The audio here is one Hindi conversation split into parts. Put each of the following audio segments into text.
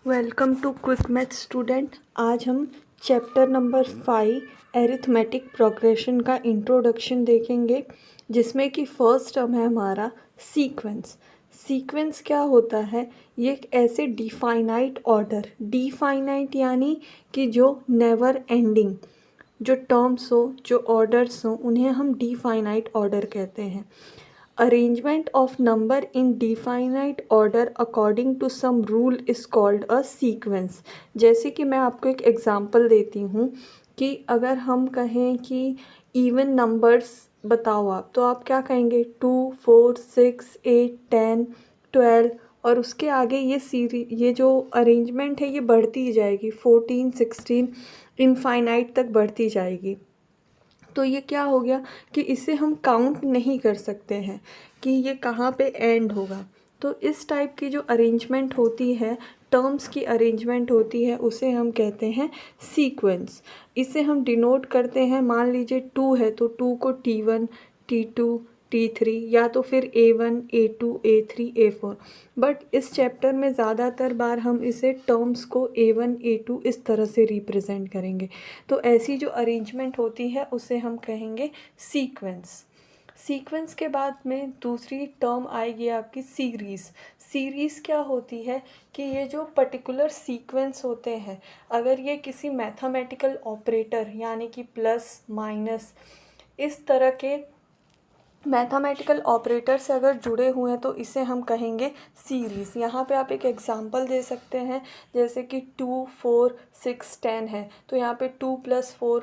Welcome to quick math student. आज हम चैप्टर नंबर 5 एरिथमेटिक प्रोग्रेशन का इंट्रोडक्शन देखेंगे, जिसमें कि फर्स्ट टर्म है हमारा सीक्वेंस। सीक्वेंस क्या होता है? ये एक ऐसे डिफाइनाइट ऑर्डर, डिफाइनाइट यानी कि जो नेवर एंडिंग जो टर्म्स हो, जो ऑर्डर्स हो, उन्हें हम डिफाइनाइट ऑर्डर कहते हैं। Arrangement of number in definite order according to some rule is called a sequence. जैसे कि मैं आपको एक एग्जांपल देती हूँ कि अगर हम कहें कि इवन नंबर्स बताओ आप, तो आप क्या कहेंगे? 2, 4, 6, 8, 10, 12 और उसके आगे ये जो अरेंजमेंट है ये बढ़ती ही जाएगी, 14, 16 इनफाइनाइट तक बढ़ती जाएगी। तो ये क्या हो गया कि इसे हम काउंट नहीं कर सकते हैं कि ये कहाँ पे एंड होगा। तो इस टाइप की जो अरेंजमेंट होती है, टर्म्स की अरेंजमेंट होती है, उसे हम कहते हैं सीक्वेंस। इसे हम डिनोट करते हैं, मान लीजिए 2 है तो 2 को T1, T2, T3 या तो फिर A1, A2, A3, A4। But इस चैप्टर में ज़्यादातर बार हम इसे टर्म्स को A1, A2 इस तरह से रिप्रेजेंट करेंगे। तो ऐसी जो अरेंजमेंट होती है उसे हम कहेंगे सीक्वेंस। सीक्वेंस के बाद में दूसरी टर्म आएगी आपकी सीरीज़। सीरीज़ क्या होती है कि ये जो पर्टिकुलर सीक्वेंस होते हैं, अगर ये किसी मैथमेटिकल ऑपरेटर यानी कि प्लस माइनस इस तरह के मैथमेटिकल ऑपरेटर से अगर जुड़े हुए हैं तो इसे हम कहेंगे सीरीज़। यहाँ पे आप एक एग्जांपल दे सकते हैं, जैसे कि 2, 4, 6, 10 है तो यहाँ पे 2 + 4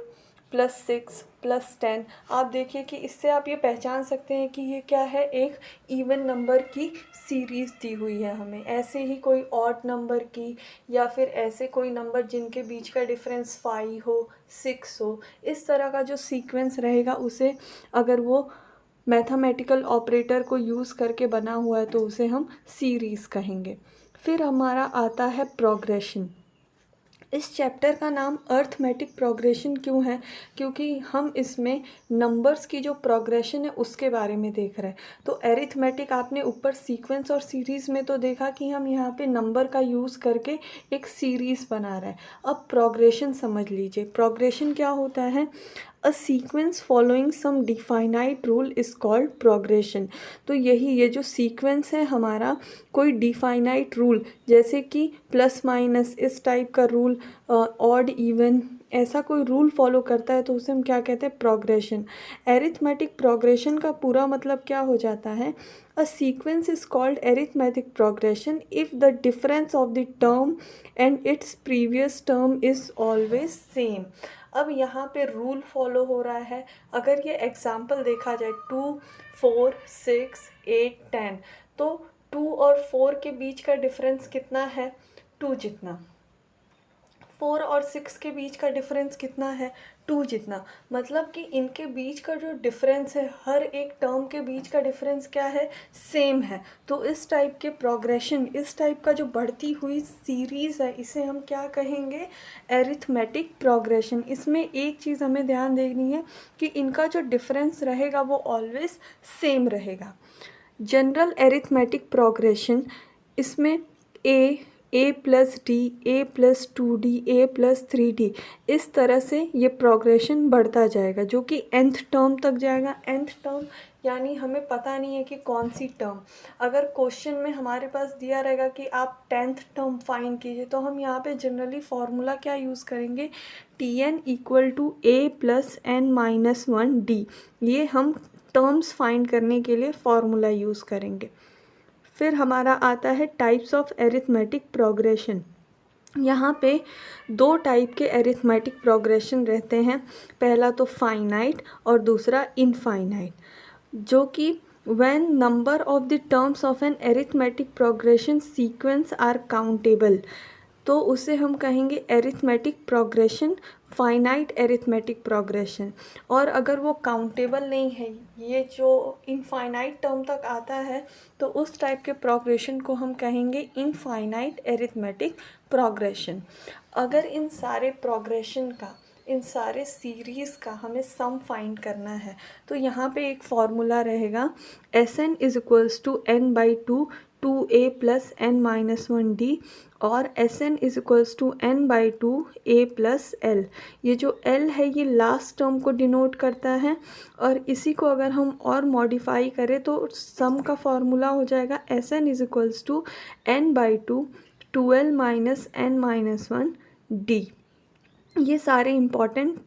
+ 6 + 10। आप देखिए कि इससे आप ये पहचान सकते हैं कि ये क्या है, एक इवन नंबर की सीरीज़ दी हुई है हमें। ऐसे ही कोई ऑड नंबर की या फिर ऐसे कोई नंबर जिनके बीच का डिफरेंस 5 हो, 6 हो, इस तरह का जो सीक्वेंस रहेगा उसे अगर वो मैथमेटिकल ऑपरेटर को यूज़ करके बना हुआ है तो उसे हम सीरीज़ कहेंगे। फिर हमारा आता है प्रोग्रेशन। इस चैप्टर का नाम अर्थमेटिक प्रोग्रेशन क्यों है? क्योंकि हम इसमें नंबर्स की जो प्रोग्रेशन है उसके बारे में देख रहे हैं। तो एरिथमेटिक आपने ऊपर सीक्वेंस और सीरीज़ में तो देखा कि हम यहाँ पे नंबर का यूज़ करके एक सीरीज़ बना रहे हैं। अब प्रोग्रेशन समझ लीजिए। प्रोग्रेशन क्या होता है? A sequence following some definite rule is called progression. तो ये जो सीक्वेंस है हमारा, कोई डिफाइनाइट रूल जैसे कि प्लस माइनस इस टाइप का रूल, ऑड इवन ऐसा कोई रूल फॉलो करता है तो उसे हम क्या कहते हैं? प्रोग्रेशन। एरिथमेटिक प्रोग्रेशन का पूरा मतलब क्या हो जाता है? A sequence is called arithmetic progression if the difference of the term and its previous term is always same. अब यहाँ पे रूल फॉलो हो रहा है। अगर ये एग्जाम्पल देखा जाए 2, 4, 6, 8, 10, तो 2 और 4 के बीच का डिफरेंस कितना है? 2 जितना। 4 और 6 के बीच का डिफरेंस कितना है? 2 जितना। मतलब कि इनके बीच का जो डिफरेंस है, हर एक टर्म के बीच का डिफरेंस क्या है? सेम है। तो इस टाइप के प्रोग्रेशन, इस टाइप का जो बढ़ती हुई सीरीज़ है, इसे हम क्या कहेंगे? Arithmetic progression. इसमें एक चीज़ हमें ध्यान देनी है कि इनका जो डिफरेंस रहेगा वो ऑलवेज सेम रहेगा। जनरल एरिथमेटिक प्रोग्रेशन, इसमें ए प्लस डी, A+2D, A+3D इस तरह से ये प्रोग्रेशन बढ़ता जाएगा, जो कि nth टर्म तक जाएगा। nth टर्म यानी हमें पता नहीं है कि कौन सी टर्म। अगर क्वेश्चन में हमारे पास दिया रहेगा कि आप 10th टर्म फाइंड कीजिए, तो हम यहाँ पे जनरली फॉर्मूला क्या यूज़ करेंगे? Tn = A+n-1D। ये हम टर्म्स फाइंड करने के लिए फॉर्मूला यूज़ करेंगे। फिर हमारा आता है टाइप्स ऑफ एरिथमेटिक प्रोग्रेशन। यहाँ पे 2 टाइप के एरिथमेटिक प्रोग्रेशन रहते हैं। पहला तो फाइनाइट और दूसरा इनफाइनाइट, जो कि when number of the terms of an arithmetic progression sequence are countable, तो उसे हम कहेंगे arithmetic progression, finite arithmetic progression. और अगर वो काउंटेबल नहीं है, ये जो इनफाइनाइट टर्म तक आता है, तो उस टाइप के प्रोग्रेशन को हम कहेंगे इनफाइनाइट एरिथमेटिक प्रोग्रेशन। अगर इन सारे प्रोग्रेशन का, इन सारे सीरीज़ का हमें सम फाइंड करना है, तो यहाँ पे एक फॉर्मूला रहेगा, Sn = n/2 2a plus n minus 1d और Sn is equals to n/2 a plus l। ये जो l है ये लास्ट टर्म को डिनोट करता है और इसी को अगर हम और मॉडिफाई करें तो सम का फॉर्मूला हो जाएगा Sn is equals to n/2 2l minus n minus 1 d। ये सारे इंपॉर्टेंट